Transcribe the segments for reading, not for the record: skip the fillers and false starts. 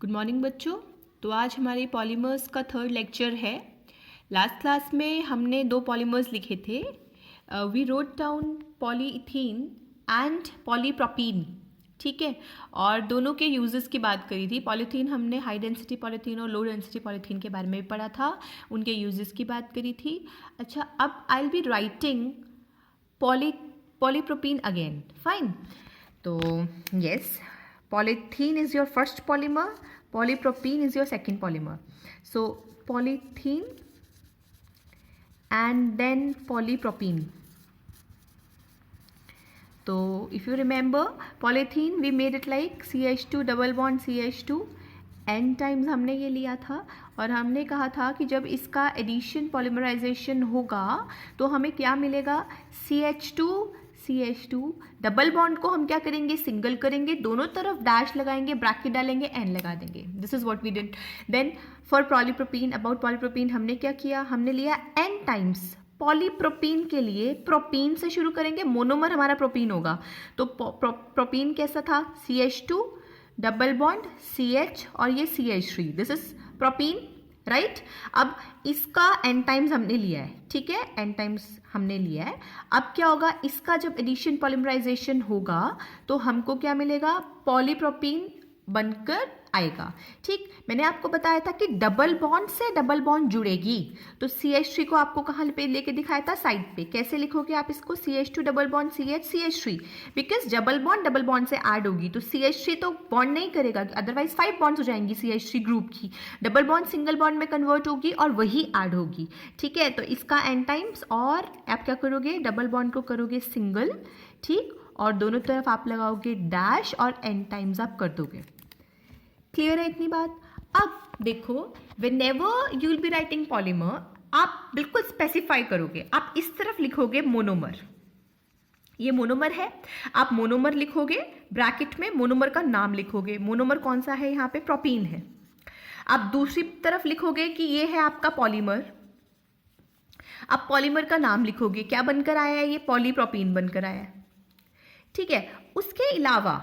Good morning बच्चों। तो आज हमारी पॉलीमर्स का थर्ड लेक्चर है। लास्ट क्लास में हमने दो पॉलीमर्स लिखे थे। We wrote down polyethene and polypropene, ठीक है, और दोनों के यूजेस की बात करी थी। पॉलीथीन हमने हाई डेंसिटी पॉलीथीन और लो डेंसिटी पॉलीथीन के बारे में भी पढ़ा था, उनके यूजेस की बात करी थी। अच्छा, अब आई will be writing polypropene again, fine. तो yes, polythene is your first polymer, polypropene is your second polymer. So polythene and then polypropene. So if you remember, polythene we made it like CH2 double bond CH2 n times हमने ये लिया था, और हमने कहा था कि जब इसका एडिशन पॉलीमराइजेशन होगा तो हमें क्या मिलेगा, CH2 डबल बॉन्ड को हम क्या करेंगे, सिंगल करेंगे, दोनों तरफ डैश लगाएंगे, ब्रैकेट डालेंगे, एन लगा देंगे। This is what we did. Then for polypropene, about polypropene हमने क्या किया, हमने लिया एन टाइम्स। पॉलीप्रोपीन के लिए प्रोपीन से शुरू करेंगे, मोनोमर हमारा प्रोपीन होगा। तो प्रोपीन कैसा था, CH2 डबल बॉन्ड CH और ये CH3, this is propene, right. अब इसका एन टाइम्स हमने लिया है, ठीक है, एन टाइम्स हमने लिया है। अब क्या होगा, इसका जब एडिशन पॉलीमराइजेशन होगा तो हमको क्या मिलेगा, पॉलीप्रोपीन बनकर आएगा। ठीक, मैंने आपको बताया था कि डबल बॉन्ड से डबल बॉन्ड जुड़ेगी, तो CH3 को आपको कहाँ पे लेके दिखाया था, साइड पे। कैसे लिखोगे आप इसको, CH2 double bond CH3, because double bond से ऐड होगी, तो CH3 तो बॉन्ड नहीं करेगा, अदरवाइज 5 बॉन्ड्स हो जाएंगी CH3 ग्रुप की। डबल बॉन्ड सिंगल बॉन्ड में कन्वर्ट होगी और वही ऐड होगी, ठीक है। तो इसका एन टाइम्स, और आप क्या करोगे, डबल बॉन्ड को करोगे सिंगल, ठीक, और दोनों तरफ आप लगाओगे डैश और एन टाइम्स आप कर दोगे। क्लियर है इतनी बात। अब देखो, whenever you will be writing polymer, आप बिल्कुल स्पेसिफाई करोगे, आप इस तरफ लिखोगे मोनोमर, ये मोनोमर है, आप मोनोमर लिखोगे, ब्रैकेट में मोनोमर का नाम लिखोगे। मोनोमर कौन सा है, यहाँ पे प्रोपीन है। आप दूसरी तरफ लिखोगे कि ये है आपका पॉलीमर, आप पॉलीमर का नाम लिखोगे, क्या बनकर आया है, ये पॉलीप्रोपीन बनकर आया है, ठीक है। उसके अलावा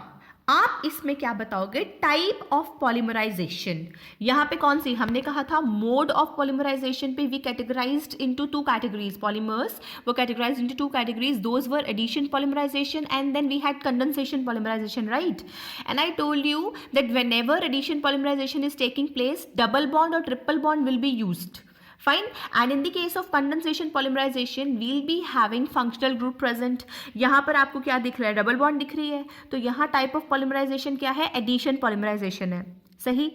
आप इसमें क्या बताओगे, टाइप ऑफ पॉलीमराइजेशन। यहां पे कौन सी, हमने कहा था मोड ऑफ पॉलीमराइजेशन पे we categorised into 2 categories, polymers वो categorised into 2 categories, those were addition polymerisation and then we had condensation polymerisation, right. And I told you that whenever addition polymerisation is taking place, double bond और triple bond will be used, fine. And in the case of condensation polymerization we'll be having functional group present. यहाँ पर आपको क्या दिख रहा है, double bond दिख रही है, तो यहाँ टाइप ऑफ पॉलीमराइजेशन क्या है, एडिशन पॉलीमराइजेशन है, सही।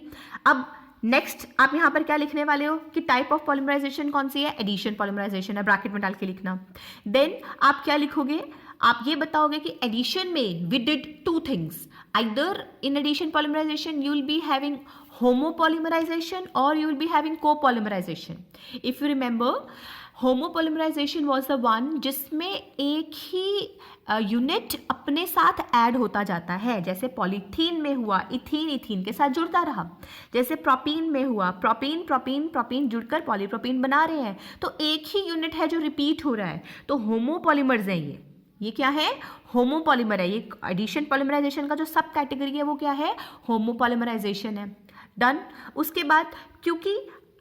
अब नेक्स्ट आप यहाँ पर क्या लिखने वाले हो कि टाइप ऑफ पॉलीमराइजेशन कौन सी है, एडिशन पॉलीमराइजेशन है, ब्रैकेट में डाल के लिखना। देन आप क्या लिखोगे, आप ये बताओगे कि एडिशन में we did 2 things, either in addition polymerization you will be having homopolymerization or you will be having copolymerization. If you remember, homopolymerization was the one जिसमें एक ही यूनिट अपने साथ ऐड होता जाता है, जैसे पॉलीथीन में हुआ, इथीन के साथ जुड़ता रहा, जैसे प्रोपीन में हुआ, प्रोपीन जुड़कर पॉलीप्रोपीन बना रहे हैं, तो एक ही यूनिट है जो रिपीट हो रहा है, तो होमोपॉलीमर्स हैं ये क्या है, होमोपॉलीमर है। ये एडिशन पॉलीमराइजेशन का जो सब कैटेगरी है वो क्या है, होमोपॉलीमराइजेशन है। डन। उसके बाद क्योंकि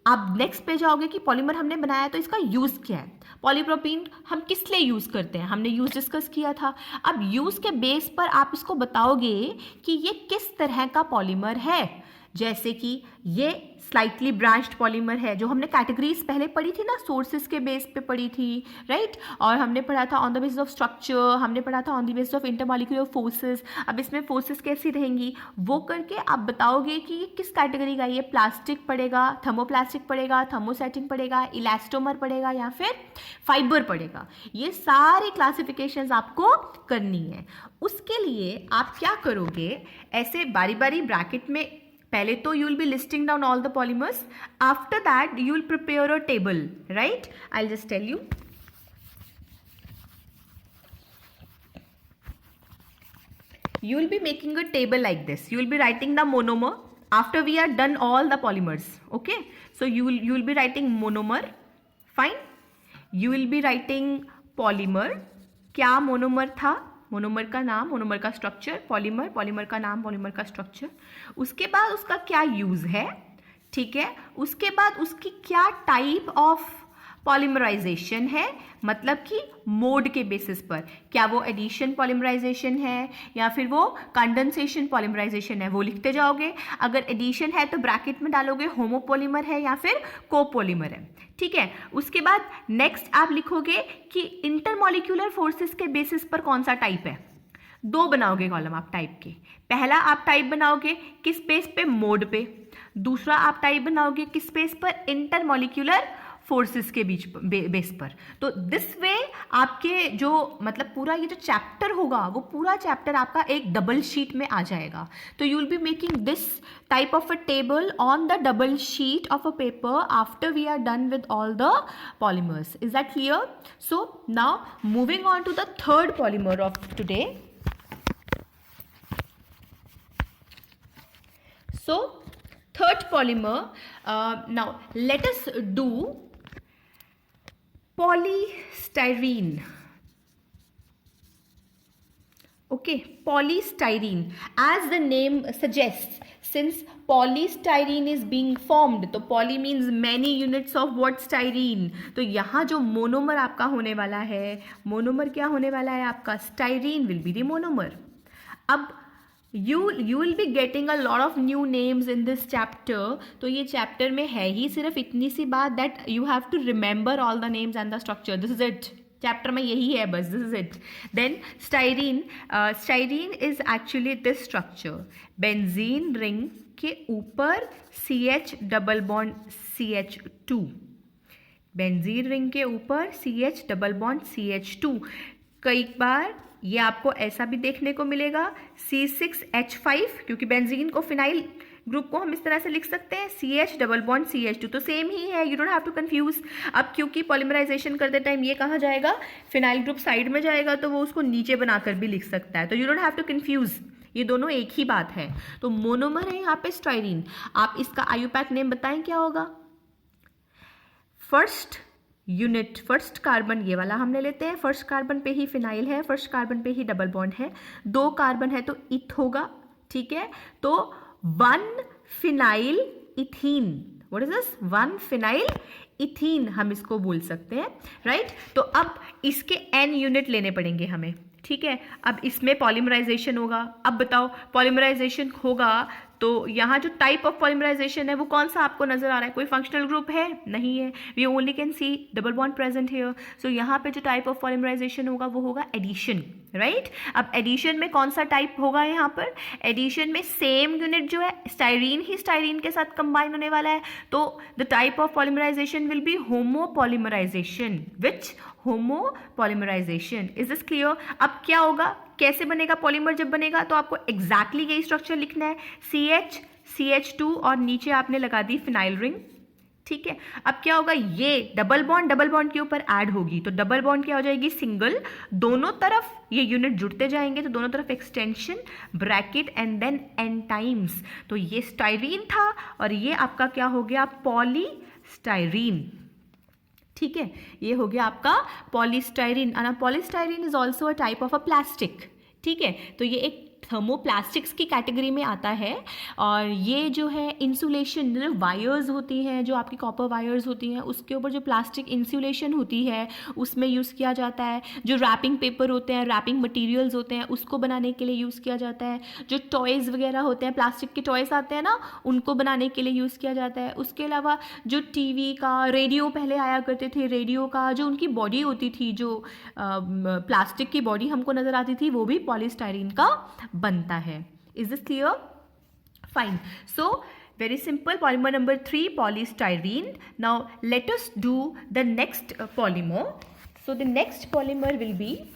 आप नेक्स्ट पे जाओगे कि पॉलीमर हमने बनाया तो इसका यूज क्या है, पॉलीप्रोपीन हम किस लिए यूज करते हैं, हमने यूज डिस्कस किया था। अब यूज के बेस पर आप इसको बताओगे कि ये किस तरह का पॉलीमर है, जैसे कि ये स्लाइटली ब्रांच्ड पॉलीमर है, जो हमने कैटेगरीज पहले पढ़ी थी ना, सोर्सेज के बेस पे पढ़ी थी, राइट। और हमने पढ़ा था on the basis of structure, हमने पढ़ा था on the basis of intermolecular forces. अब इसमें फोर्सेस कैसी रहेंगी वो करके आप बताओगे कि ये किस कैटेगरी का, ये प्लास्टिक पड़ेगा, थर्मोप्लास्टिक पड़ेगा, थर्मोसेटिंग पड़ेगा, इलास्टोमर पड़ेगा या फिर फाइबर पड़ेगा। ये सारी क्लासिफिकेशंस आपको करनी है। उसके लिए आप क्या करोगे, ऐसे बारी बारी ब्रैकेट में, पहले तो you will be listing down all the polymers. After that you will prepare a table, right? I'll just tell you. You will be making a table like this. You will be writing the monomer after we are done all the polymers. Okay? So you will be writing monomer. Fine. You will be writing polymer. क्या monomer था? Monomer का नाम, monomer का structure, polymer, polymer का नाम, polymer का structure, उसके बाद उसका क्या यूज़ है, ठीक है, उसके बाद उसकी क्या टाइप ऑफ पॉलीमराइजेशन है, मतलब कि मोड के बेसिस पर, क्या वो एडिशन पॉलीमराइजेशन है या फिर वो कंडेंसेशन पॉलीमराइजेशन है, वो लिखते जाओगे। अगर एडिशन है तो ब्रैकेट में डालोगे होमोपॉलीमर है या फिर कोपॉलीमर है, ठीक है। उसके बाद नेक्स्ट आप लिखोगे कि इंटरमॉलिक्यूलर फोर्सेस के बेसिस पर कौन सा टाइप है। दो बनाओगे कॉलम आप टाइप के, पहला आप टाइप बनाओगे किस बेस पे, मोड पे, दूसरा आप टाइप बनाओगे किस बेस पर, इंटरमॉलिक्यूलर फोर्सेस के बीच बेस पर। तो दिस वे आपके जो मतलब पूरा ये जो चैप्टर होगा वो पूरा चैप्टर आपका एक डबल शीट में आ जाएगा। तो you will be making this type of a table on the double sheet of a paper after we are done with all the polymers. Is that clear? So now moving on to the third polymer of today. So third polymer, now let us do polystyrene. Okay, polystyrene, as the name suggests, since polystyrene is being formed, तो poly means many units of what, styrene। तो यहाँ जो monomer आपका होने वाला है, monomer क्या होने वाला है आपका, styrene will be the monomer। अब you will be getting a lot of new names in this chapter। तो ये चैप्टर में है ही सिर्फ इतनी सी बात, that you have to remember all the names and the structure, this is it। Chapter में यही है बस, this is it. Then styrene, styrene is actually this structure, benzene ring के ऊपर CH double bond CH2, benzene ring के ऊपर CH double bond CH2। कई बार ये आपको ऐसा भी देखने को मिलेगा C6H5, क्योंकि बेंजीन को फिनाइल ग्रुप को हम इस तरह से लिख सकते हैं CH डबल बॉन्ड CH2, तो सेम ही है, you don't have to confuse. अब क्योंकि पॉलीमराइजेशन करते टाइम ये कहाँ जाएगा, फिनाइल ग्रुप साइड में जाएगा, तो वो उसको नीचे बनाकर भी लिख सकता है, तो you don't have to confuse, ये दोनों एक ही बात है। तो मोनोमर है यहाँ पे स्टाइरीन। आप इसका IUPAC नेम बताएं क्या होगा, फर्स्ट यूनिट, फर्स्ट कार्बन ये वाला हमने लेते हैं, फर्स्ट कार्बन पे ही फिनाइल है, फर्स्ट कार्बन पे ही डबल बॉन्ड है, दो कार्बन है तो इथ होगा, ठीक है। तो 1 phenyl ethene, what is this, 1 phenyl ethene हम इसको बोल सकते हैं, राइट। तो अब इसके n यूनिट लेने पड़ेंगे हमें, ठीक है। अब इसमें पॉलीमराइजेशन होगा। अब बताओ पॉलीमराइजेशन होगा तो यहाँ जो टाइप ऑफ पॉलीमराइजेशन है वो कौन सा आपको नजर आ रहा है, कोई फंक्शनल ग्रुप है, नहीं है, we only can see double bond present here. So यहाँ पे जो टाइप ऑफ पॉलीमराइजेशन होगा वो होगा एडिशन, राइट। अब एडिशन में कौन सा टाइप होगा, यहाँ पर एडिशन में सेम यूनिट जो है स्टाइरीन ही स्टाइरीन के साथ कंबाइन होने वाला है, तो the type of polymerisation will be homopolymerisation, which homopolymerisation. Is this clear. अब क्या होगा, कैसे बनेगा पॉलीमर, जब बनेगा तो आपको एग्जैक्टली यही स्ट्रक्चर लिखना है, CH CH2 और नीचे आपने लगा दी फिनाइल रिंग, ठीक है। अब क्या होगा, ये डबल बॉन्ड के ऊपर ऐड होगी, तो डबल बॉन्ड क्या हो जाएगी, सिंगल, दोनों तरफ ये यूनिट जुड़ते जाएंगे, तो दोनों तरफ extension, bracket and then n times. तो ये स्टाइरीन था और ये आपका क्या हो गया, पॉलीस्टाइरीन, ठीक है। ये हो गया आपका polystyrene. And polystyrene is also a type of a plastic, ठीक है। तो ये एक थर्मोप्लास्टिक्स की कैटेगरी में आता है, और ये जो है इंसुलेशन, जो वायर्स होती हैं, जो आपकी कॉपर वायर्स होती हैं, उसके ऊपर जो प्लास्टिक इंसुलेशन होती है उसमें यूज़ किया जाता है। जो रैपिंग पेपर होते हैं, रैपिंग मटेरियल्स होते हैं, उसको बनाने के लिए यूज़ किया जाता है। जो टॉयज़ वगैरह होते हैं, प्लास्टिक के टॉयज़ आते हैं ना, उनको बनाने के लिए यूज़ किया जाता है। उसके अलावा जो टीवी का, रेडियो पहले आया करते थे, रेडियो का जो उनकी बॉडी होती थी, जो प्लास्टिक की बॉडी हमको नज़र आती थी, वो भी पॉलीस्टाइरीन का बनता है। Is this clear, fine. So very simple, polymer number 3, polystyrene. Now let us do the next polymer. So the next polymer will be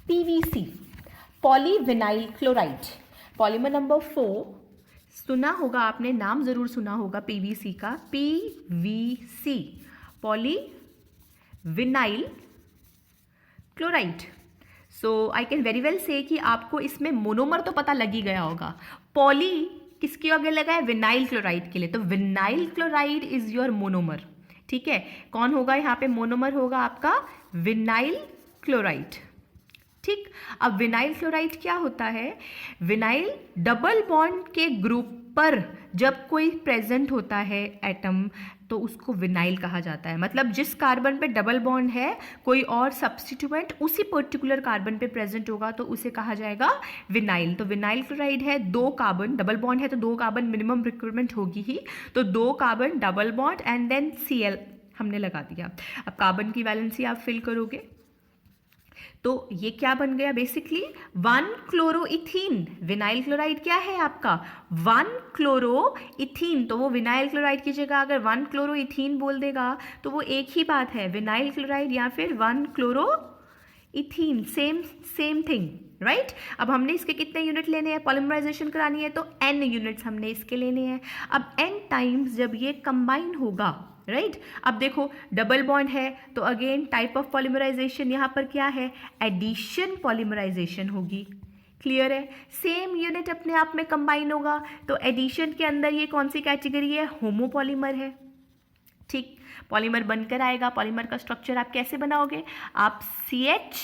PVC, polyvinyl chloride, polymer number 4। सुना होगा आपने, नाम जरूर सुना होगा PVC का, PVC, polyvinyl chloride। So I can very well से कि आपको इसमें मोनोमर तो पता लग ही गया होगा। पॉली किसके आगे लगा है, विनाइल क्लोराइड के लिए, तो vinyl chloride is your monomer, ठीक है। कौन होगा यहाँ पे मोनोमर, होगा आपका विनाइल क्लोराइड, ठीक। अब विनाइल क्लोराइड क्या होता है? विनाइल डबल बॉन्ड के ग्रुप पर जब कोई प्रेजेंट होता है एटम तो उसको विनाइल कहा जाता है। मतलब जिस कार्बन पे डबल बॉन्ड है कोई और सब्स्टिट्यूएंट उसी पर्टिकुलर कार्बन पे प्रेजेंट होगा तो उसे कहा जाएगा विनाइल। तो विनाइल क्लोराइड है 2 कार्बन, डबल बॉन्ड है तो 2 कार्बन मिनिमम रिक्वायरमेंट होगी ही, तो 2 carbon double bond and then Cl हमने लगा दिया। अब कार्बन की वैलेंसी आप फिल करोगे तो ये क्या बन गया? बेसिकली 1 क्लोरोइथीन। विनाइल क्लोराइड क्या है आपका? 1 क्लोरोइथीन। तो वो विनाइल क्लोराइड की जगह अगर 1 क्लोरोइथीन बोल देगा तो वो एक ही बात है, विनाइल क्लोराइड या फिर 1 क्लोरोइथीन, सेम थिंग, राइट। अब हमने इसके कितने यूनिट लेने हैं? पॉलीमराइजेशन करानी है तो n यूनिट्स हमने इसके लेने हैं। अब n टाइम्स जब ये कंबाइन होगा, राइट। अब देखो डबल बॉन्ड है तो अगेन टाइप ऑफ पॉलीमराइजेशन यहाँ पर क्या है? एडिशन पॉलीमराइजेशन होगी। क्लियर है? सेम यूनिट अपने आप में कंबाइन होगा तो एडिशन के अंदर ये कौन सी कैटेगरी है? होमोपॉलीमर है। ठीक, पॉलीमर बनकर आएगा। पॉलीमर का स्ट्रक्चर आप कैसे बनाओगे? आप CH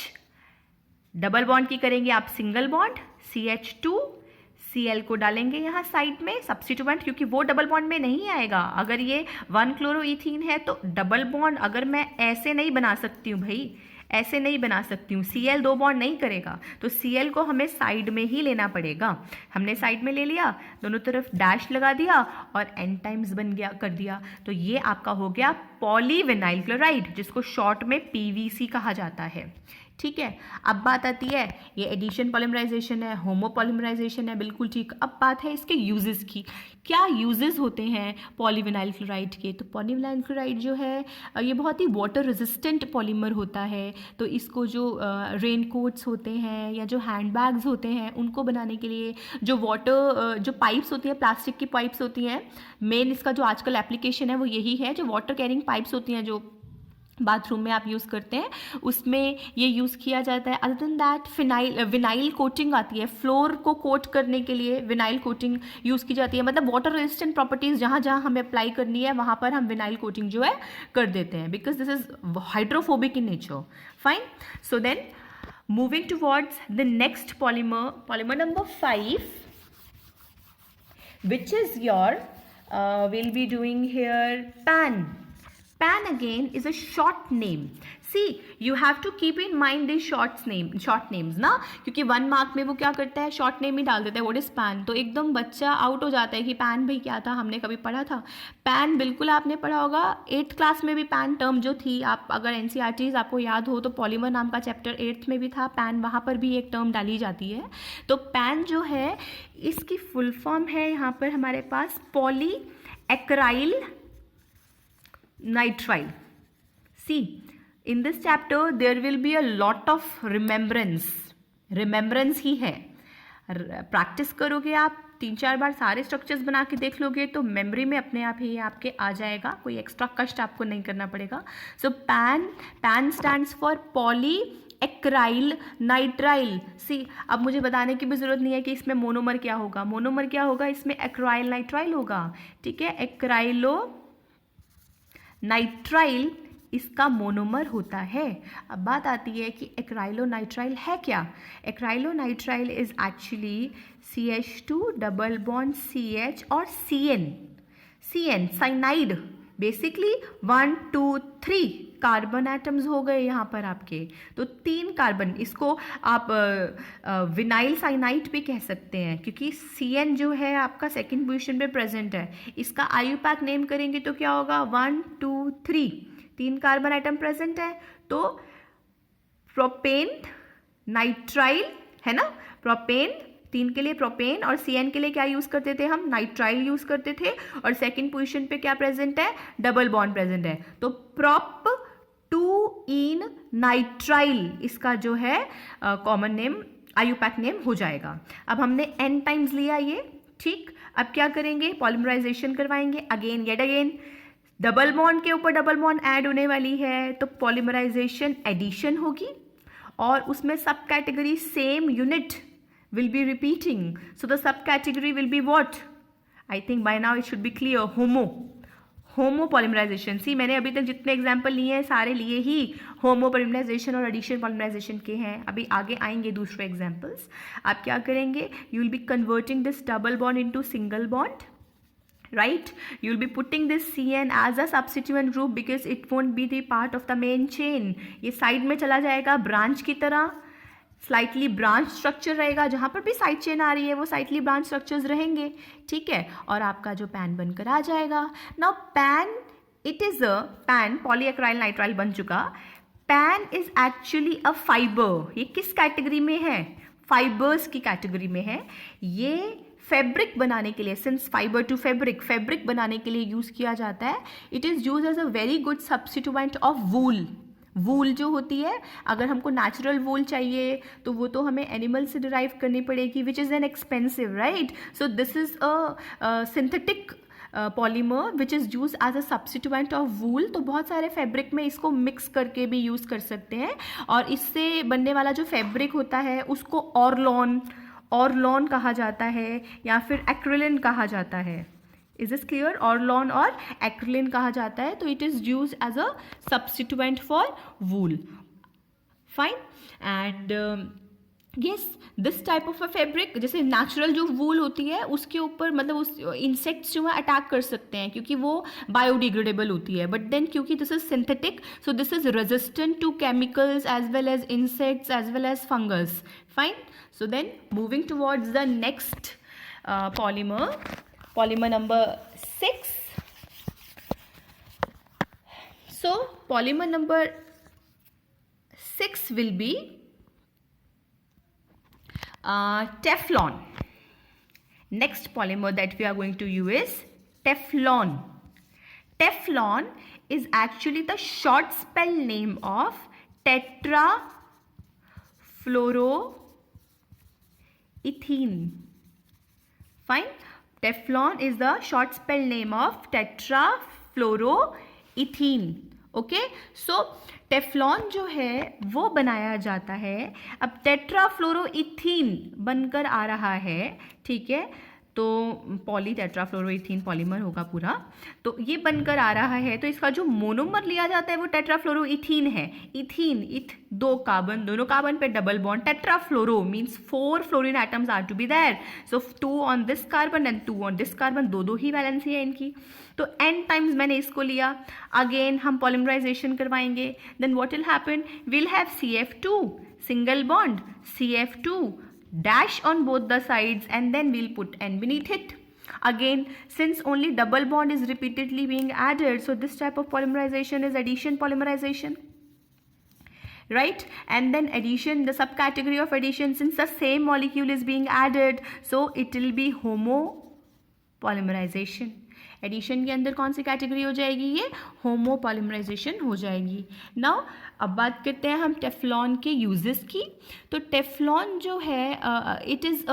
डबल बॉन्ड की करेंगे आप सिंगल बॉन्ड, CH2 Cl को डालेंगे यहाँ साइड में सब्स्टिट्यूएंट, क्योंकि वो डबल बॉन्ड में नहीं आएगा। अगर ये 1 क्लोरोइथीन है तो डबल बॉन्ड अगर मैं ऐसे नहीं बना सकती हूँ भाई, ऐसे नहीं बना सकती हूँ, Cl 2 बॉन्ड नहीं करेगा, तो Cl को हमें साइड में ही लेना पड़ेगा। हमने साइड में ले लिया, दोनों तरफ डैश लगा दिया और n टाइम्स बन गया कर दिया, तो ये आपका हो गया पॉलीविनाइल क्लोराइड, जिसको शॉर्ट में PVC कहा जाता है। ठीक है। अब बात आती है, ये एडिशन पॉलीमराइजेशन है, होमोपॉलीमराइजेशन है, बिल्कुल ठीक। अब बात है इसके यूजेस की। क्या यूजेस होते हैं पॉलीविनाइल क्लोराइड के? तो पॉलीविनाइल क्लोराइड जो है ये बहुत ही वाटर रेजिस्टेंट पॉलीमर होता है, तो इसको जो रेन कोट्स होते हैं या जो हैंड बैग्स होते हैं उनको बनाने के लिए, जो वाटर जो पाइप्स होती हैं, प्लास्टिक की पाइप्स होती हैं, मेन इसका जो आजकल एप्लीकेशन है वो यही है, जो वाटर कैरिंग पाइप्स होती हैं जो बाथरूम में आप यूज़ करते हैं उसमें ये यूज़ किया जाता है। Other than that vinyl coating आती है, फ्लोर को कोट करने के लिए विनाइल कोटिंग यूज़ की जाती है। मतलब वाटर रेजिस्टेंट प्रॉपर्टीज़ जहाँ जहाँ हमें अप्लाई करनी है वहाँ पर हम विनाइल कोटिंग जो है कर देते हैं, because this is hydrophobic in nature. Fine. So then moving towards the next polymer number 5, which is your we'll be doing here PAN. PAN again is a short name. See, you have to keep in mind these short names ना, क्योंकि 1 mark में वो क्या करता है, short name ही डाल देता है। What is pan? तो एकदम बच्चा आउट हो जाता है कि पैन भाई क्या था, हमने कभी पढ़ा था? पैन बिल्कुल आपने पढ़ा होगा 8th क्लास में भी। पैन टर्म जो थी, आप अगर NCERTs आपको याद हो तो पॉलीमर नाम का चैप्टर 8th में भी था पैन, वहाँ पर भी एक टर्म डाली जाती है। तो पैन जो है इसकी फुल फॉर्म है यहाँ पर हमारे पास polyacrylonitrile. See, in this chapter there will be a lot of remembrance ही है। प्रैक्टिस करोगे आप 3-4 बार, सारे स्ट्रक्चर्स बना के देख लोगे तो मेमोरी में अपने आप ही आपके आ जाएगा, कोई एक्स्ट्रा कष्ट आपको नहीं करना पड़ेगा। So PAN stands for polyacrylonitrile. See, अब मुझे बताने की भी जरूरत नहीं है कि इसमें मोनोमर क्या होगा। मोनोमर क्या होगा? इसमें एक्राइल नाइट्राइल होगा। ठीक है, एक्राइलो नाइट्राइल इसका मोनोमर होता है। अब बात आती है कि एक्राइलोनाइट्राइल है क्या? Acrylonitrile is actually CH2 double bond CH और CN cyanide. Basically 1 2 3 carbon atoms हो गए यहाँ पर आपके, तो 3 कार्बन। इसको आप विनाइल साइनाइड भी कह सकते हैं, क्योंकि CN जो है आपका सेकेंड पोजीशन पे प्रेजेंट है। इसका IUPAC नेम करेंगे तो क्या होगा? 1 2 3 3 कार्बन आइटम प्रेजेंट है, तो प्रोपेन नाइट्राइल है ना। प्रोपेन 3 के लिए प्रोपेन और CN के लिए क्या यूज करते थे हम? नाइट्राइल यूज करते थे। और सेकेंड पोजीशन पे क्या प्रेजेंट है? डबल बॉन्ड प्रेजेंट है, तो प्रोप 2 इन नाइट्राइल इसका जो है कॉमन नेम, IUPAC नेम हो जाएगा। अब हमने n टाइम्स लिया ये, ठीक। अब क्या करेंगे? पॉलीमराइजेशन करवाएंगे अगेन डबल बॉन्ड के ऊपर डबल बॉन्ड ऐड होने वाली है, तो पॉलीमराइजेशन एडिशन होगी और उसमें सब category same unit will be repeating. So the subcategory will be what? I think by now it should be clear. Homopolymerisation, see मैंने अभी तक जितने एग्जाम्पल लिए हैं सारे लिए ही होमो पॉलीमराइजेशन और एडिशन पॉलीमराइजेशन के हैं. अभी आगे आएंगे दूसरे एग्जाम्पल्स. आप क्या करेंगे, you will B converting this double bond into single bond, right? You'll be putting this CN as a substituent group because it won't be the part of the main chain. ये side में चला जाएगा branch की तरह, slightly branch structure रहेगा. जहाँ पर भी साइड चेन आ रही है वो साइटली ब्रांच स्ट्रक्चर्स रहेंगे, ठीक है. और आपका जो पैन बनकर आ जाएगा. Now PAN, it is a PAN, polyacrylonitrile बन चुका. PAN is actually a fibre. ये किस कैटेगरी में है, फाइबर्स की कैटेगरी में है. ये फैब्रिक बनाने के लिए, सिंस फाइबर टू फैब्रिक बनाने के लिए यूज़ किया जाता है. It is use as a very good substituent of wool. Wool जो होती है, अगर हमको नेचुरल वूल चाहिए तो वो तो हमें एनिमल से डिराइव करनी पड़ेगी, which is an expensive, right. So this is a synthetic polymer which is use as a substituent of wool. तो बहुत सारे फैब्रिक में इसको मिक्स करके भी यूज़ कर सकते हैं. और इससे बनने वाला जो फैब्रिक होता है उसको ऑरलॉन कहा जाता है या फिर एक्रिलिन कहा जाता है. Is this clear? ऑरलॉन और एक्रिलिन कहा जाता है. तो it is use as a substituent for wool. Fine. And yes, this type of a fabric, जैसे नेचुरल जो वूल होती है उसके ऊपर मतलब उस इंसेक्ट्स जो है अटैक कर सकते हैं क्योंकि वो बायोडिग्रेडेबल होती है. बट देन क्योंकि this is synthetic, so this is resistant to chemicals as well as insects as well as fungus. Fine. So then moving towards the next polymer number 6. So polymer number 6 will be Teflon. Next polymer that we are going to use is Teflon. Teflon is actually the short spell name of tetrafluoroethene. Fine. Teflon is the short spell name of tetrafluoroethene. Okay. So Teflon जो है वो बनाया जाता है. अब tetrafluoroethene बनकर आ रहा है, ठीक है. तो पॉली टेट्राफ्लोरोइथीन पॉलीमर होगा पूरा. तो ये बनकर आ रहा है. तो इसका जो मोनोमर लिया जाता है वो टेट्राफ्लोरोइथीन है. इथीन, इथ, दो कार्बन, दोनों कार्बन पे double bond. Tetrafluoro means 4 fluorine atoms are to be there. So 2 on this carbon and 2 on this carbon. दो ही वैलेंसी है इनकी. तो n टाइम्स मैंने इसको लिया. अगेन हम पॉलीमराइजेशन करवाएंगे. Then what will happen, will have CF2 single bond, CF2 dash on both the sides, and then we'll put n beneath it. Again, since only double bond is repeatedly being added, so this type of polymerization is addition polymerization, right? And then addition, the subcategory of addition, since the same molecule is being added, so it will be homo polymerization. Addition के अंदर कौन सी category हो जाएगी, ये होमो polymerisation हो जाएगी. Now अब बात करते हैं हम टेफ्लॉन के यूजेस की. तो टेफ्लॉन जो है it is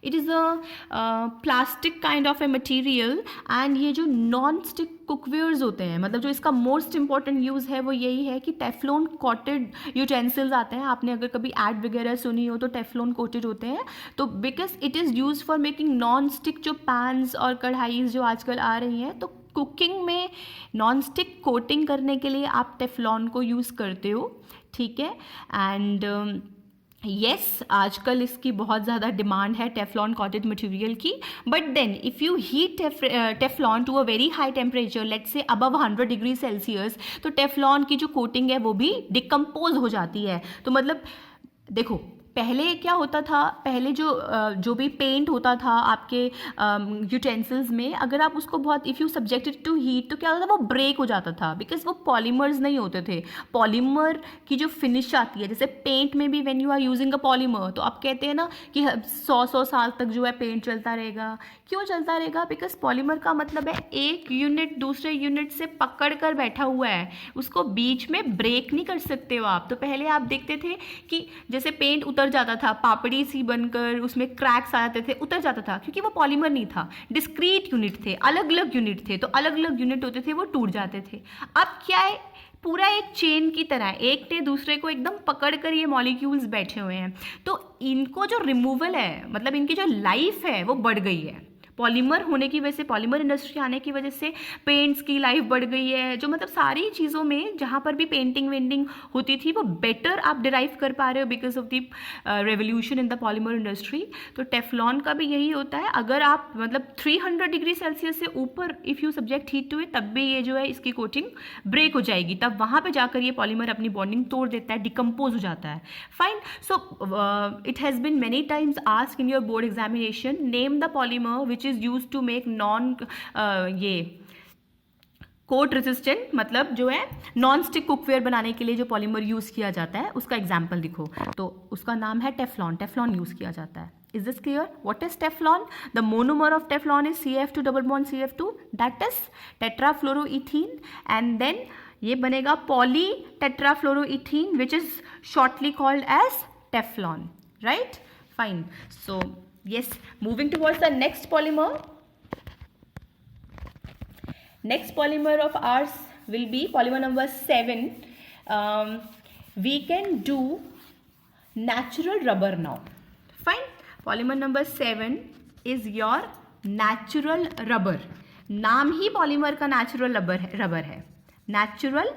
it is a plastic kind of A material. And ये जो नॉन स्टिक कुकवेयर्स होते हैं, मतलब जो इसका मोस्ट इंपॉर्टेंट यूज़ है वो यही है कि टेफ्लॉन कोटेड यूटेंसिल्स आते हैं. आपने अगर कभी एड वगैरह सुनी हो तो टेफ्लॉन कोटेड होते हैं. तो because it is use for making non stick जो पैन्स और कढ़ाईज जो आजकल आ रही हैं, तो कुकिंग में नॉन स्टिक कोटिंग करने के लिए आप टेफ्लॉन को यूज़ करते हो, ठीक है. एंड येस, आजकल इसकी बहुत ज़्यादा डिमांड है टेफ्लॉन कॉटेड मटेरियल की. But then if you heat Teflon to a very high temperature, let's say above 100 degree Celsius, तो टेफ्लॉन की जो कोटिंग है वो भी डिकम्पोज हो जाती है. तो मतलब देखो, पहले क्या होता था, पहले जो भी पेंट होता था आपके यूटेंसिल्स में, अगर आप उसको बहुत if you subjected to heat तो क्या होता था, वो ब्रेक हो जाता था बिकॉज वो पॉलीमर्स नहीं होते थे. पॉलीमर की जो फिनिश आती है, जैसे पेंट में भी when you are using a polymer, तो आप कहते हैं ना कि 100 साल तक जो है पेंट चलता रहेगा. क्यों चलता रहेगा? बिकॉज पॉलीमर का मतलब है एक यूनिट दूसरे यूनिट से पकड़ कर बैठा हुआ है, उसको बीच में ब्रेक नहीं कर सकते हो आप. तो पहले आप देखते थे कि जैसे पेंट उतर जाता था, पापड़ी सी बनकर उसमें क्रैक्स आ जाते थे, उतर जाता था, क्योंकि वो पॉलीमर नहीं था, डिस्क्रीट यूनिट थे, अलग अलग यूनिट थे. तो अलग अलग यूनिट होते थे, वो टूट जाते थे. अब क्या है, पूरा एक चेन की तरह एक ने दूसरे को एकदम पकड़ कर ये मॉलिक्यूल्स बैठे हुए हैं. तो इनको जो रिमूवल है, मतलब इनकी जो लाइफ है वो बढ़ गई है. पॉलीमर होने की वजह से, पॉलीमर इंडस्ट्री आने की वजह से पेंट्स की लाइफ बढ़ गई है, जो मतलब सारी चीज़ों में जहाँ पर भी पेंटिंग वेंटिंग होती थी वो बेटर आप डिराइव कर पा रहे हो because of the revolution in the polymer industry. तो टेफ्लॉन का भी यही होता है, अगर आप मतलब 300 डिग्री सेल्सियस से ऊपर if you subject heat to it, तब भी ये जो है इसकी कोटिंग ब्रेक हो जाएगी, तब वहाँ पे जाकर ये पॉलीमर अपनी बॉन्डिंग तोड़ देता है, डिकम्पोज हो जाता है। Fine, so it has been many times asked in your board examination, name the polymer which is used to make non ये कोट रेजिस्टेंट, मतलब जो है नॉन स्टिक कुकवेयर बनाने के लिए जो पॉलीमर यूज़ किया जाता है उसका एग्जाम्पल दिखो, तो उसका नाम है टेफ्लॉन। टेफ्लॉन यूज़ किया जाता है। Is this clear? What is Teflon? The monomer of Teflon is CF2 double bond CF2, that is tetrafluoroethene, and then ये बनेगा poly tetrafluoroethene which is shortly called as Teflon, right? Fine. So yes, moving towards the next polymer. Next polymer of ours will be polymer number 7. We can do natural rubber now. Fine. Polymer number 7 is your natural rubber. नाम ही polymer का natural rubber है। Natural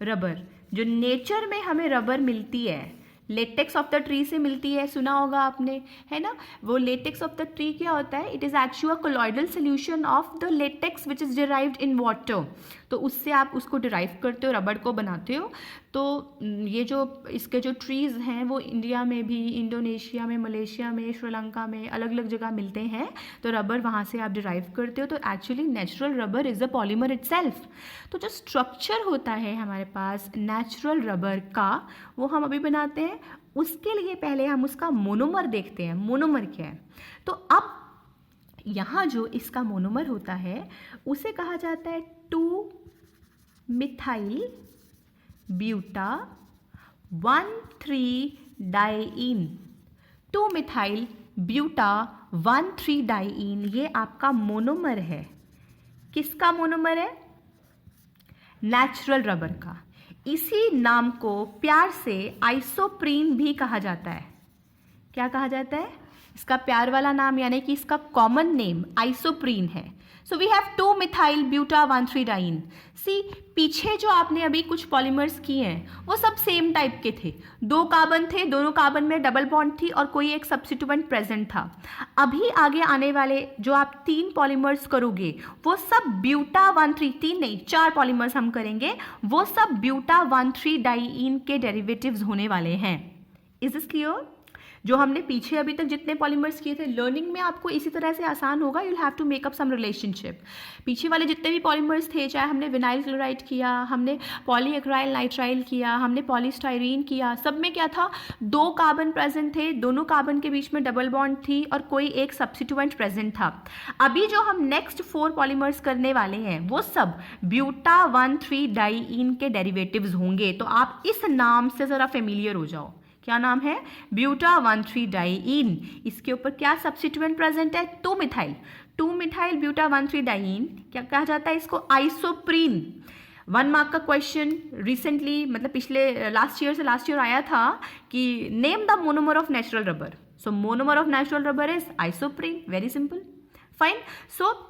rubber, जो nature में हमें rubber मिलती है, latex of the tree से मिलती है, सुना होगा आपने, है ना। वो लेटेक्स ऑफ द ट्री क्या होता है? It is actually colloidal solution of the latex which is derived in water. तो उससे आप उसको डिराइव करते हो, रबड़ को बनाते हो। तो ये जो इसके जो ट्रीज़ हैं वो इंडिया में भी, इंडोनेशिया में, मलेशिया में, श्रीलंका में अलग अलग जगह मिलते हैं। तो रबर वहाँ से आप डिराइव करते हो। तो actually natural rubber is a polymer itself. तो जो स्ट्रक्चर होता है हमारे पास नेचुरल रबर का, वो हम अभी बनाते हैं। उसके लिए पहले हम उसका मोनोमर देखते हैं। मोनोमर क्या है? तो अब यहाँ जो इसका मोनोमर होता है उसे कहा जाता है 2-मिथाइल ब्यूटा 1,3-डाइईन। 2-मिथाइल ब्यूटा 1,3-डाइईन, ये आपका मोनोमर है। किसका मोनोमर है? नेचुरल रबर का। इसी नाम को प्यार से आइसोप्रीन भी कहा जाता है। क्या कहा जाता है? इसका प्यार वाला नाम यानी कि इसका कॉमन नेम आइसोप्रीन है। So we have two methyl buta 1,3-डाइईन। सी, पीछे जो आपने अभी कुछ पॉलीमर्स किए हैं वो सब सेम टाइप के थे। 2 कार्बन थे, दोनों कार्बन में डबल बॉन्ड थी और कोई एक सब्स्टिट्यूएंट प्रेजेंट था। अभी आगे आने वाले जो आप 3 पॉलीमर्स करोगे वो सब ब्यूटा 1,3 नहीं 4 पॉलीमर्स हम करेंगे, वो सब ब्यूटा 1,3-डाइईन के डेरिवेटिव्स होने वाले हैं। Is this clear? जो हमने पीछे अभी तक जितने पॉलीमर्स किए थे, लर्निंग में आपको इसी तरह से आसान होगा। You have to make up some relationship. पीछे वाले जितने भी पॉलीमर्स थे, चाहे हमने विनाइल क्लोराइड किया, हमने पॉलीएक्राइल नाइट्राइल किया, हमने पॉलीस्टाइरीन किया, सब में क्या था? 2 कार्बन प्रेजेंट थे, दोनों कार्बन के बीच में डबल बॉन्ड थी और कोई एक सब्स्टिट्यूएंट प्रेजेंट था। अभी जो हम नेक्स्ट 4 पॉलीमर्स करने वाले हैं वो सब ब्यूटा 1,3-डाइईन के डेरिवेटिव्स होंगे। तो आप इस नाम से ज़रा फेमिलियर हो जाओ। क्या नाम है? ब्यूटा 1,3-डाइईन। इसके ऊपर क्या सब्स्टिट्यूएंट प्रेजेंट है? 2-मिथाइल। 2-मिथाइल ब्यूटा 1,3-डाइईन क्या कहा जाता है इसको? आइसोप्रीन। 1 मार्क का क्वेश्चन रिसेंटली, मतलब पिछले लास्ट ईयर आया था कि name the monomer of natural rubber. So monomer of natural rubber is isoprene. Very simple. Fine. So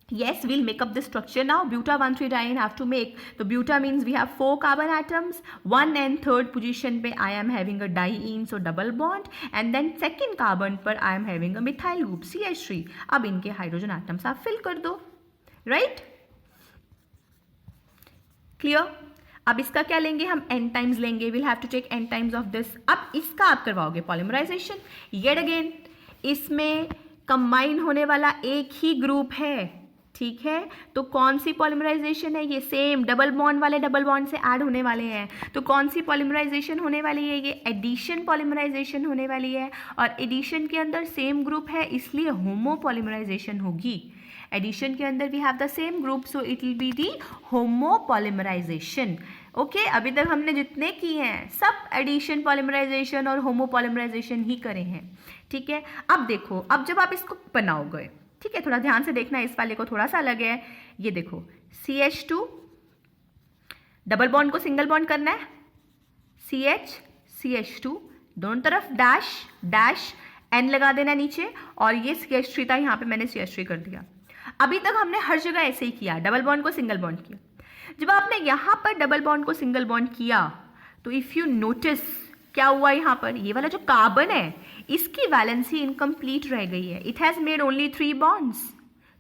yes, we'll make up this structure now. Buta 1,3-diene have to make. So buta means we have 4 carbon atoms. 1 and 3rd position पे I am having a diene, so double bond. And then 2nd carbon पर I am having a methyl group CH3. अब इनके hydrogen atoms आप fill कर दो, right? Clear? अब इसका क्या लेंगे हम? n टाइम्स लेंगे। We'll have to take n times of this. अब इसका आप करवाओगे पॉलीमराइजेशन। Yet again, इसमें कंबाइन होने वाला एक ही ग्रुप है, ठीक है। तो कौन सी पॉलीमराइजेशन है? ये सेम डबल बॉन्ड वाले डबल बॉन्ड से ऐड होने वाले हैं। तो कौन सी पॉलीमराइजेशन होने वाली है? ये एडिशन पॉलीमराइजेशन होने वाली है। और एडिशन के अंदर सेम ग्रुप है, इसलिए होमो पॉलीमराइजेशन होगी। एडिशन के अंदर we have the same group, so it will be the homo polymerization. Okay, अभी तक हमने जितने किए हैं सब एडिशन पॉलीमराइजेशन और होमो पॉलीमराइजेशन ही करे हैं, ठीक है। अब देखो, अब जब आप इसको बनाओगे, ठीक है, थोड़ा ध्यान से देखना, इस वाले को थोड़ा सा अलग है। ये देखो CH2 डबल बॉन्ड को सिंगल बॉन्ड करना है, CH CH2 दोनों तरफ डैश डैश N लगा देना नीचे, और ये CH3 था, यहाँ पे मैंने CH3 कर दिया। अभी तक हमने हर जगह ऐसे ही किया, डबल बॉन्ड को सिंगल बॉन्ड किया। जब आपने यहाँ पर डबल बॉन्ड को सिंगल बॉन्ड किया तो इफ़ यू नोटिस क्या हुआ, यहाँ पर ये वाला जो कार्बन है इसकी वैलेंसी इनकम्प्लीट रह गई है, it has made only 3 bonds.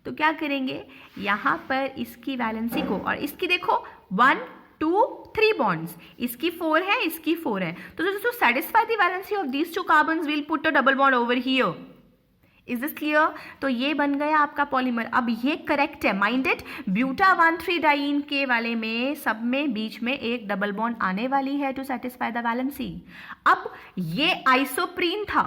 तो क्या करेंगे, यहाँ पर इसकी वैलेंसी को, और इसकी देखो 1 2 3 बॉन्ड्स, इसकी 4 है, इसकी 4 है, तो to satisfy the valency of these 2 carbons we'll put a double bond over here. Is this clear? तो ये बन गया आपका पॉलीमर। अब ये करेक्ट है, माइंड इट, ब्यूटा 1,3 डाइन के वाले में सब में बीच में एक डबल बॉन्ड आने वाली है टू सेटिस्फाई द वैलेंसी। अब ये आइसोप्रीन था,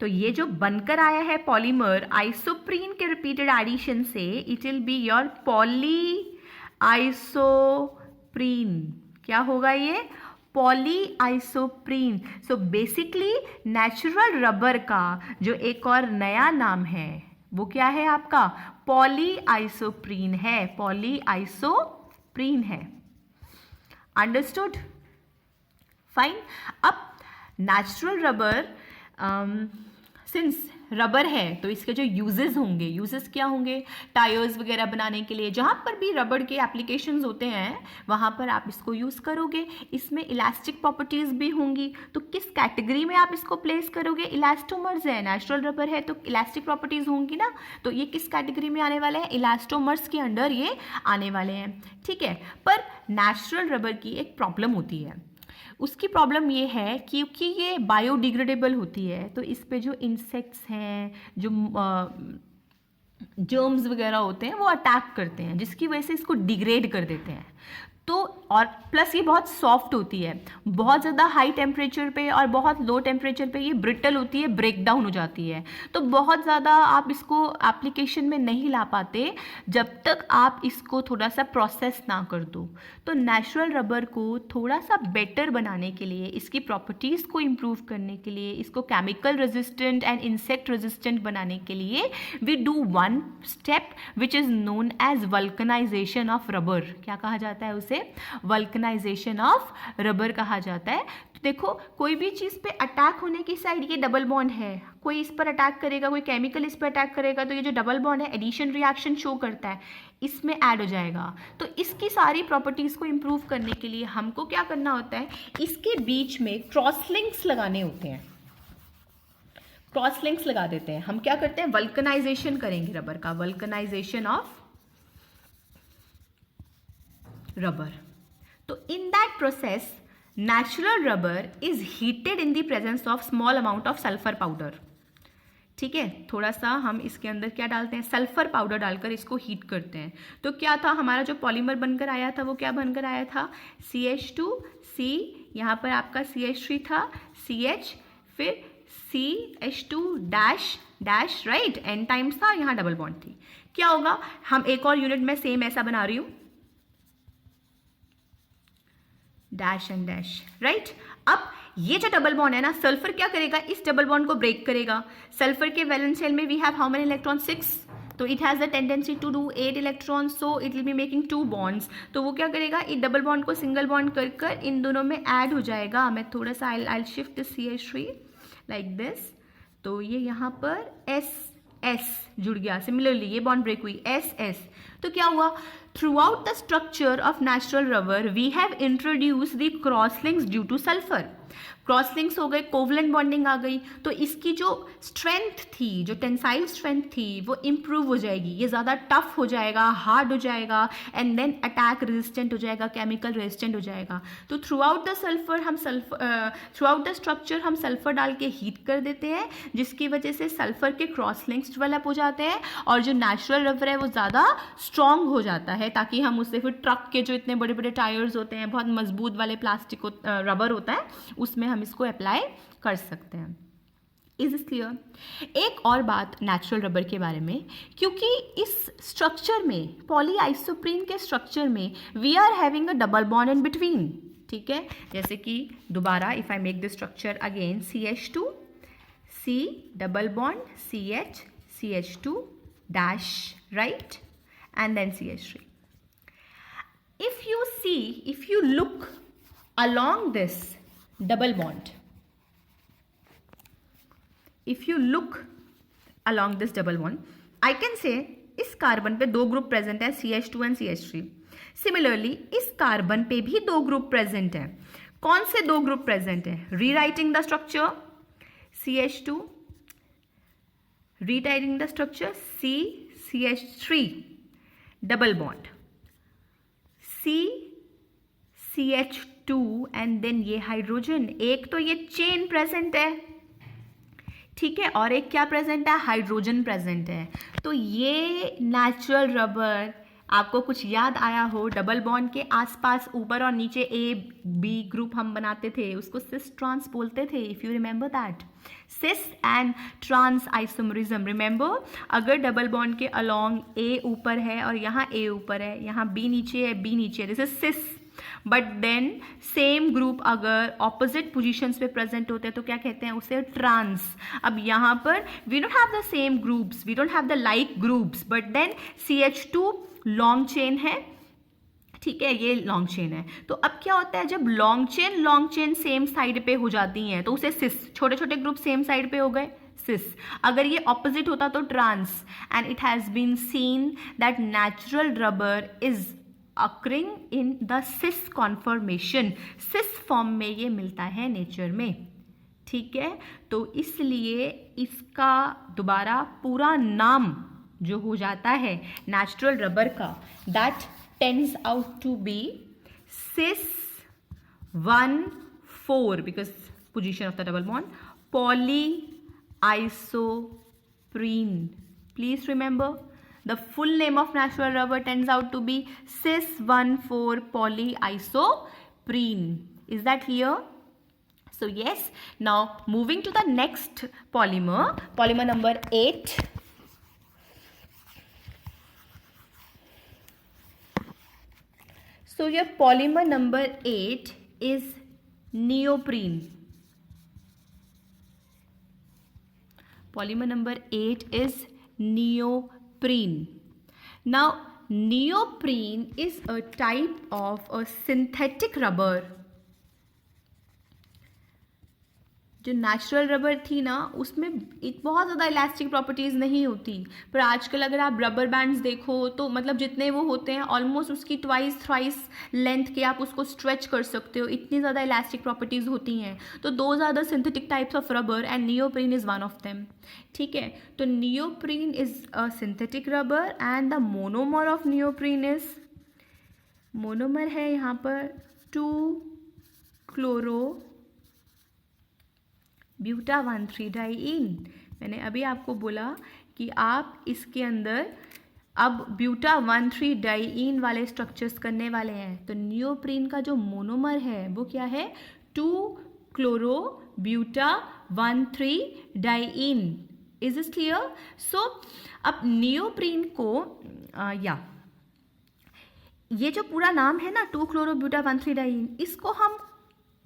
तो ये जो बनकर आया है पॉलीमर आइसोप्रीन के रिपीटेड एडिशन से, it will be your poly isoprene. क्या होगा ये? Poly isoprene. So basically natural rubber का जो एक और नया नाम है वो क्या है आपका? पॉली आइसोप्रीन है, पॉली आइसोप्रीन है। अंडरस्टूड? फाइन। अब नेचुरल रबर, सिंस रबर है तो इसके जो यूजेस होंगे, यूजेस क्या होंगे? टायर्स वगैरह बनाने के लिए, जहाँ पर भी रबर के एप्लीकेशंस होते हैं वहाँ पर आप इसको यूज़ करोगे। इसमें इलास्टिक प्रॉपर्टीज़ भी होंगी, तो किस कैटेगरी में आप इसको प्लेस करोगे? इलास्टोमर्स है, नेचुरल रबर है तो इलास्टिक प्रॉपर्टीज़ होंगी ना, तो ये किस कैटेगरी में आने वाले हैं? इलास्टोमर्स के अंडर ये आने वाले हैं, ठीक है। पर नेचुरल रबर की एक प्रॉब्लम होती है, उसकी प्रॉब्लम ये है क्योंकि ये बायोडिग्रेडेबल होती है, तो इस पे जो इंसेक्ट्स हैं, जो जर्म्स वगैरह होते हैं वो अटैक करते हैं, जिसकी वजह से इसको डिग्रेड कर देते हैं। तो और प्लस ये बहुत सॉफ्ट होती है, बहुत ज़्यादा हाई टेम्परेचर पे और बहुत लो टेम्परेचर पे ये ब्रिटल होती है, ब्रेक डाउन हो जाती है। तो बहुत ज़्यादा आप इसको एप्लीकेशन में नहीं ला पाते जब तक आप इसको थोड़ा सा प्रोसेस ना कर दो। तो नेचुरल रबर को थोड़ा सा बेटर बनाने के लिए, इसकी प्रॉपर्टीज़ को इम्प्रूव करने के लिए, इसको chemical resistant and insect resistant बनाने के लिए we do one step which is known as vulcanization of rubber. क्या कहा जाता है उसे? वल्कनाइजेशन ऑफ रबर कहा जाता है। तो देखो, कोई भी चीज़ पे अटैक होने की साइड ये डबल बॉन्ड है, कोई इस पर अटैक करेगा, कोई केमिकल इस पर अटैक करेगा, तो ये जो डबल बॉन्ड है एडिशन रिएक्शन शो करता है, इसमें ऐड हो जाएगा। तो इसकी सारी प्रॉपर्टीज़ को इम्प्रूव करने के लिए हमको क्या करना होता है? इसके बीच में क्रॉस लिंक्स लगाने होते हैं, क्रॉस लिंक्स लगा देते हैं। हम क्या करते हैं? वल्कनाइजेशन करेंगे रबर का, वल्कनाइजेशन ऑफ रबर। तो in that process natural rubber is heated in the presence of small amount of sulphur powder. ठीक है, थोड़ा सा हम इसके अंदर क्या डालते हैं? सल्फर पाउडर डालकर इसको हीट करते हैं। तो क्या था हमारा जो पॉलीमर बनकर आया था वो क्या बनकर आया था? CH2C, यहाँ पर आपका CH3 था, CH, फिर CH2 dash dash, right, N times था, यहाँ डबल बॉन्ड थी। क्या होगा? हम एक और यूनिट में सेम ऐसा बना रही हूँ, डैश एंड डैश, राइट। अब ये जो डबल बॉन्ड है ना, सल्फर क्या करेगा? इस डबल बॉन्ड को ब्रेक करेगा। सल्फर के वैलेंस शेल में we have how many electron? 6, तो it has the tendency to do 8 electron, so it will be making 2 bonds. तो वो क्या करेगा? इस डबल बॉन्ड को सिंगल बॉन्ड कर कर इन दोनों में ऐड हो जाएगा। मैं थोड़ा सा I shift CH3 like this, तो ये यहाँ पर S जुड़ गया, सिमिलरली ये बॉन्ड ब्रेक हुई, SS। तो क्या हुआ? Throughout the structure of natural rubber, we have introduced the crosslinks due to sulfur. Cross links हो गए, कोवलेंट बॉन्डिंग आ गई, तो इसकी जो स्ट्रेंथ थी, जो टेंसाइल स्ट्रेंथ थी, वो इम्प्रूव हो जाएगी, ये ज़्यादा टफ हो जाएगा, हार्ड हो जाएगा, एंड देन अटैक रेजिस्टेंट हो जाएगा, केमिकल रेजिस्टेंट हो जाएगा। तो थ्रू आउट द स्ट्रक्चर हम सल्फर डाल के हीट कर देते हैं, जिसकी वजह से सल्फर के क्रॉस लिंक्स डेवलप हो जाते हैं, और जो नेचुरल रबर है वो ज़्यादा स्ट्रॉन्ग हो जाता है, ताकि हम उससे फिर ट्रक के जो इतने बड़े बड़े टायर्स होते हैं, बहुत मजबूत वाले प्लास्टिक रबर होता है, उसमें हम इसको अप्लाई कर सकते हैं। Is is clear? एक और बात नेचुरल रबर के बारे में, क्योंकि इस स्ट्रक्चर में, पॉलीआइसोप्रीन के स्ट्रक्चर में, we are having a double bond in between. ठीक है, जैसे कि दोबारा if I make the structure again, CH2 C double bond CH CH2 dash, right, and then CH3. If you look along this double bond, if you look along this double bond, I can say इस carbon पे दो group present है CH2 and CH3. Similarly इस carbon पे भी दो group present है. कौन से दो ग्रुप प्रेजेंट है? Rewriting the structure CH2, rewriting the structure CH3 double bond CH2 and then ये हाइड्रोजन. एक तो ये चेन प्रेजेंट है, ठीक है, और एक क्या प्रेजेंट है? हाइड्रोजन प्रेजेंट है. तो ये नेचुरल रबर, आपको कुछ याद आया हो, डबल बॉन्ड के आसपास ऊपर और नीचे A B ग्रुप हम बनाते थे, उसको सिस ट्रांस बोलते थे. If you remember that, cis and trans isomerism. Remember, अगर डबल बॉन्ड के अलोंग A ऊपर है और यहाँ A ऊपर है, यहाँ B नीचे है, B नीचे है, this is cis. But then same group अगर ऑपोजिट पोजिशंस पे प्रेजेंट होते हैं तो क्या कहते हैं? उसे ट्रांस. अब यहाँ पर we don't have the same groups, we don't have the like groups, but then CH2 long chain है, ठीक है, ये लॉन्ग चेन है. तो अब क्या होता है, जब लॉन्ग चेन सेम साइड पे हो जाती हैं तो उसे सिस, छोटे छोटे ग्रुप सेम साइड पे हो गए, सिस. अगर ये ऑपोजिट होता तो trans. And it has been seen that natural rubber is occurring in the cis conformation. cis form में ये मिलता है नेचर में, ठीक है. तो इसलिए इसका दोबारा पूरा नाम जो हो जाता है नेचुरल रबर का, that tends out to be cis 1,4 because position of the double bond polyisoprene. Please remember, the full name of natural rubber turns out to be cis 1,4 polyisoprene. Is that clear? So yes, now moving to the next polymer, polymer number 8. So your polymer number 8 is neoprene. Polymer number 8 is neoprene. Now, neoprene is a type of a synthetic rubber. जो natural rubber थी ना, उसमें बहुत ज़्यादा elastic properties नहीं होती, पर आजकल अगर आप रबर बैंड्स देखो तो मतलब जितने वो होते हैं ऑलमोस्ट उसकी ट्वाइस थ्राइस लेंथ के आप उसको स्ट्रेच कर सकते हो, इतनी ज़्यादा इलास्टिक प्रॉपर्टीज़ होती हैं. तो दो ज़्यादा synthetic types of rubber and neoprene is one of them, ठीक है. तो neoprene is a synthetic rubber and the monomer of neoprene is, monomer है यहाँ पर 2-chloro ब्यूटा 1,3-डाइईन. मैंने अभी आपको बोला कि आप इसके अंदर अब ब्यूटा 1,3-डाइईन वाले स्ट्रक्चर्स करने वाले हैं. तो नियोप्रीन का जो मोनोमर है वो क्या है? 2-chloro ब्यूटा 1,3-डाइईन. Is this clear? सो अब नियोप्रीन को ये जो पूरा नाम है ना 2-chloro ब्यूटा 1,3-डाइईन, इसको हम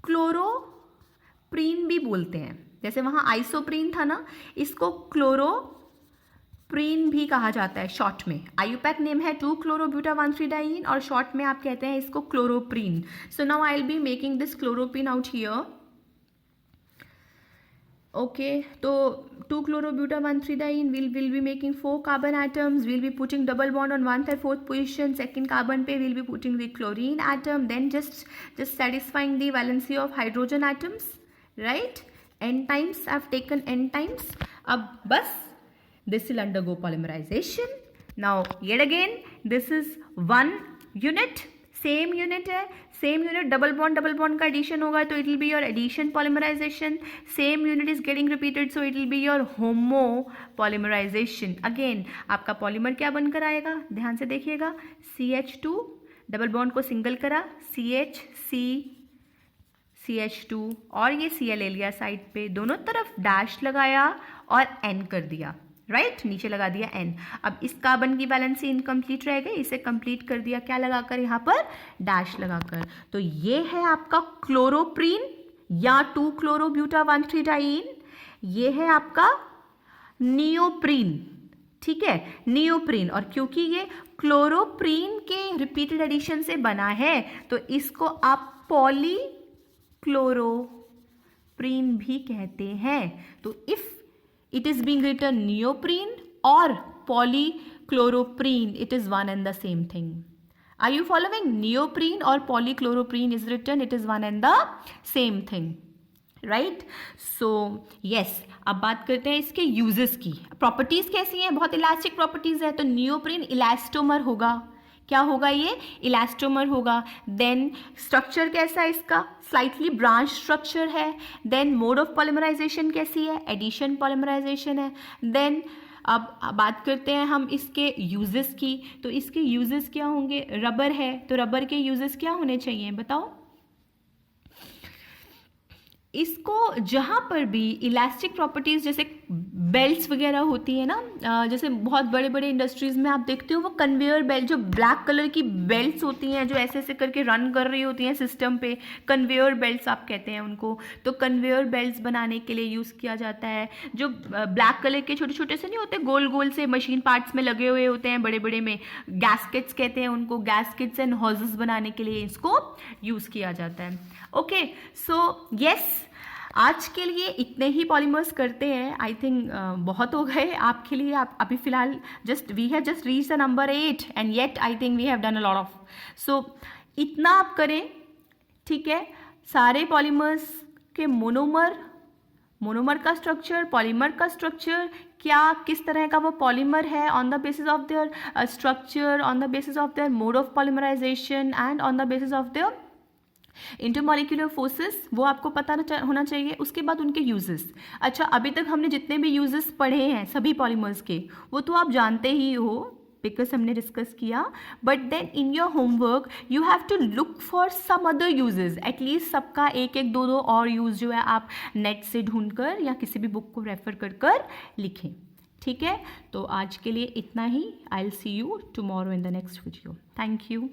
क्लोरोप्रीन भी बोलते हैं. जैसे वहाँ आइसोप्रीन था ना, इसको क्लोरोप्रीन भी कहा जाता है शॉर्ट में. आईयूपैक नेम है 2-chloro ब्यूटा 1,3-डाइईन और शॉर्ट में आप कहते हैं इसको chloroprene. So now I will be making this chloroprene out here. Okay, तो 2-chloro ब्यूटा 1,3-डाइईन will be making 4 carbon atoms. Will be putting double bond on 1/4 position. Second carbon पे will be putting the chlorine atom. Then just satisfying the valency of hydrogen atoms, right? N times, I've taken N times. अब बस this will undergo polymerization. Now yet again this is one unit, same unit है, same unit, double bond का addition होगा तो it will be your addition polymerization. Same unit is getting repeated so it will be your homo polymerization. Again आपका polymer क्या बनकर आएगा? ध्यान से देखिएगा, CH2 डबल बॉन्ड को सिंगल करा, CH2 और ये Cl ले लिया साइड पे, दोनों तरफ डैश लगाया और N कर दिया, राइट, नीचे लगा दिया N. अब इस कार्बन की वैलेंसी इनकम्प्लीट रह गई, इसे कंप्लीट कर दिया क्या लगाकर? यहाँ पर डैश लगाकर. तो ये है आपका क्लोरोप्रीन या 2-chloro ब्यूटा 1,3-डाइईन. ये है आपका नियोप्रीन, ठीक है, नियोप्रीन. और क्योंकि ये क्लोरोप्रीन के रिपीटेड एडिशन से बना है तो इसको आप पॉलीक्लोरोप्रीन भी कहते हैं. तो if it is being written neoprene or polychloroprene, it is one and the same thing. Are you following? Neoprene or polychloroprene is written, it is one and the same thing, right? So yes, अब बात करते हैं इसके uses की. Properties कैसी हैं? बहुत elastic properties है. तो नियोप्रीन इलास्टोमर होगा. क्या होगा ये? इलास्टोमर होगा. देन स्ट्रक्चर कैसा है इसका? स्लाइटली ब्रांच स्ट्रक्चर है. देन मोड ऑफ पॉलीमराइजेशन कैसी है? एडिशन पॉलीमराइजेशन है. देन अब बात करते हैं हम इसके यूजेस की. तो इसके यूजेस क्या होंगे? रबर है, तो रबर के यूजेस क्या होने चाहिए बताओ? इसको जहाँ पर भी इलास्टिक प्रॉपर्टीज़ जैसे बेल्ट्स वगैरह होती है ना, जैसे बहुत बड़े बड़े इंडस्ट्रीज़ में आप देखते हो वो कन्वेयर बेल्ट, जो ब्लैक कलर की बेल्ट्स होती हैं जो ऐसे ऐसे करके रन कर रही होती हैं सिस्टम पे, कन्वेयर बेल्ट्स आप कहते हैं उनको. तो कन्वेयर बेल्ट्स बनाने के लिए यूज़ किया जाता है. जो ब्लैक कलर के छोटे छोटे से नहीं होते, गोल गोल से मशीन पार्ट्स में लगे हुए होते हैं बड़े बड़े में, गैस्केट्स कहते हैं उनको. गैस्केट्स एंड हॉजेस बनाने के लिए इसको यूज़ किया जाता है. ओके, सो यस, आज के लिए इतने ही पॉलीमर्स करते हैं. आई थिंक बहुत हो गए आपके लिए. आप अभी फिलहाल we have just reach the number 8 and yet I think we have done a lot of. So इतना आप करें, ठीक है. सारे पॉलीमर्स के मोनोमर का स्ट्रक्चर, पॉलीमर का स्ट्रक्चर, क्या किस तरह का वो पॉलीमर है, on the basis of their structure, on the basis of their mode of polymerisation and on the basis of their intermolecular forces, वो आपको पता होना चाहिए. उसके बाद उनके यूजेस. अच्छा, अभी तक हमने जितने भी यूजेस पढ़े हैं सभी पॉलीमर्स के, वो तो आप जानते ही हो बिकॉज हमने डिस्कस किया. But then in your homework you have to look for some other uses. At least सबका एक एक दो और यूज जो है आप नेट से ढूंढकर या किसी भी बुक को रेफर कर लिखें. ठीक है, तो आज के लिए इतना ही. I will see you tomorrow in the next video. Thank you.